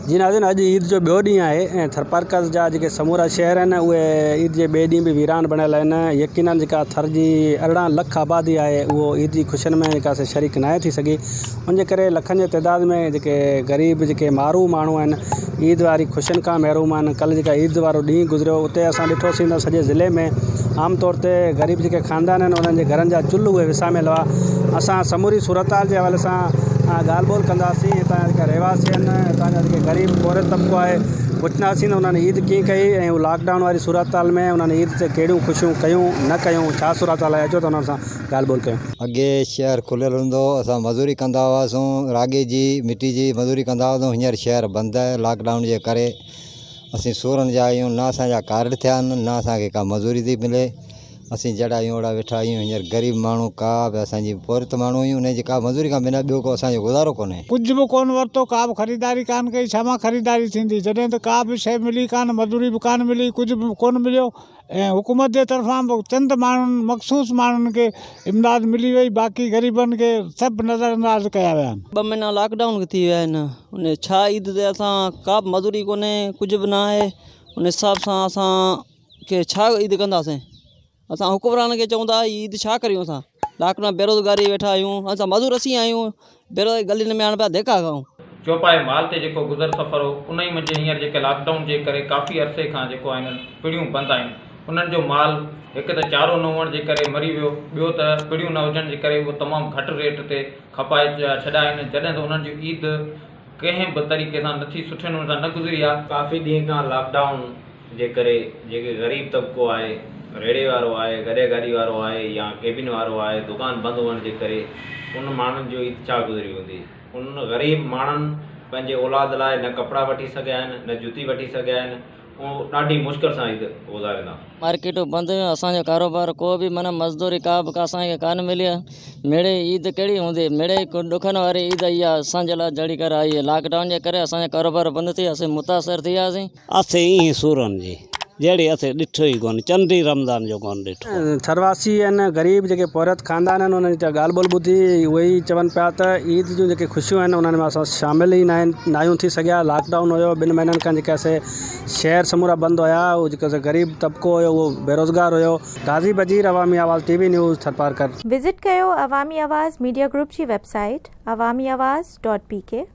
जी नाज़रीन, अॼु ईद जो ॿियो ॾींहुं आहे ऐं थरपारकर जा जेके समूरा शहर आहिनि उहे ईद जे ॿिए ॾींहुं बि वीरान बणियल आहिनि। यकीनन जेका थर जी 18 लख आबादी आहे उहो ईद जी ख़ुशियुनि में जेका शरीक न थी सघी। उनजे करे लखनि जे तइदाद में जेके ग़रीब जेके मारू माण्हू आहिनि ईद वारी ख़ुशियुनि खां महरूम आहिनि। कल्ह जेका ईद वारो ॾींहुं गुज़रियो उते असां ॾिठोसीं त सॼे ज़िले में आमतौर ते ग़रीब जेके ख़ानदान आहिनि उन्हनि जे घरनि जा चुल्ह उहे विसामियल हुआ। असां समूरी सूरत हाल जे हवाले सां ॻाल्हि ॿोल कंदासीं। हितां जा जेका रहवासी आहिनि, हितां जा जेके ग़रीब पोरे तबिको आहे, पुछंदासीं त उन्हनि ईद कीअं कई ऐं लॉकडाउन वारी सूरत हाल में उन्हनि ईद ते कहिड़ियूं ख़ुशियूं कयूं न कयूं, छा सूरत हाल आहे, अचो त उन्हनि सां ॻाल्हि ॿोल कयूं। अॻे शहर खुलियल हूंदो, असां मज़ूरी कंदा हुआसीं, रागे जी मिटी जी मज़ूरी कंदा हुआसीं। हींअर शहर बंदि आहे लॉकडाउन जे करे। असीं सूरनि जा आहियूं, न असांजा कार्ड थिया आहिनि, न असांखे का मज़ूरी थी मिले। असीं जहिड़ा आहियूं ओड़ा वेठा आहियूं। हींअर ग़रीब माण्हू का बि असांजी पोरित माण्हू आहियूं, उनजी का मज़ूरी खां बिना ॿियो को असांजो गुज़ारो कोन्हे। कुझु बि कोन वरितो, का बि ख़रीदारी कान कई। छा मां ख़रीदारी थींदी जॾहिं त का बि शइ मिली कान, मज़ूरी बि कान मिली, कुझु बि कोन मिलियो। ऐं हुकूमत जे तरफ़ां बि चंद माण्हुनि मख़सूस माण्हुनि खे इमदाद मिली वई, बाक़ी ग़रीबनि खे सभु नज़रअंदाज़ कया विया आहिनि। 2 महीना लॉकडाउन थी विया आहिनि। उन छा ईद ते असां का बि मज़ूरी कोन्हे, कुझु बि न आहे। उन हिसाब सां असांखे छा ईद कंदासीं? असां हुकुमरान खे चवंदा ईद छा करियूं? असां लॉकडाउन बेरोज़गारी वेठा आहियूं, असां मज़ूर असीं आहियूं, बेरोज़गारी गलीनि में हाणे पिया धिका खाऊं। चौपाए माल ते जेको गुज़र सफ़र हो उन ई मंझि हींअर जेके लॉकडाउन जे करे काफ़ी अरसे खां जेको आहिनि पिड़ियूं बंदि आहिनि। उन्हनि जो माल हिकु त चारो न हुअण जे करे मरी वियो, ॿियो त पिड़ियूं न हुजण जे करे उहो तमामु घटि रेट ते खपाए छॾिया आहिनि। जॾहिं त उन्हनि जी ईद कंहिं बि तरीक़े सां नथी सुठे नमूने सां न गुज़री आहे। काफ़ी ॾींहं खां लॉकडाउन जे करे जेके ग़रीब तबिको आहे, रेड़े वारो आहे, गॾे गाॾी वारो आहे या केबिन वारो आहे, दुकान बंदि हुअण जे करे उन माण्हुनि जो ईद छा गुज़री हूंदी। उन ग़रीब माण्हुनि पंहिंजे औलाद लाइ न कपिड़ा वठी सघिया आहिनि, न जूती वठी सघिया आहिनि। ऐं ॾाढी मुश्किल सां ईद गुज़ारींदा। मार्केटूं बंदि हुयूं, असांजो कारोबार को बि माना मज़दूरी का बि असांखे कान मिली आहे। मिड़े ईद कहिड़ी हूंदी, मिड़े ॾुखनि वारी ईद इहा असांजे लाइ जड़ी करे आई आहे। लॉकडाउन जे करे असांजा कारोबार बंदि थी, असीं मुतासिर थी वियासीं। असीं ई सूरनि जी जहिड़ी असीं ॾिठो ई कोन, चंड ई रमज़ान जो कोन ॾिठो। थरवासी आहिनि, ग़रीब जेके पोरित ख़ानदान आहिनि, उन्हनि जी ॻाल्हि ॿोल ॿुधी उहे ई चवनि पिया त ईद जूं जेके ख़ुशियूं आहिनि उन्हनि में असां शामिल ई न आहियूं थी सघिया। लॉकडाउन हुयो, 2 महीननि खां जेके असां शहर समूरा बंदि हुया, उहो जेको ग़रीब तबिको हुयो उहो बेरोज़गार हुयो। गाज़ी बजीर, अवामी आवाज़ TV न्यूज़, थरपारकर। विज़िट कयो अवामी आवाज़ मीडिया ग्रुप जी वेबसाइट awamiawaz.pk।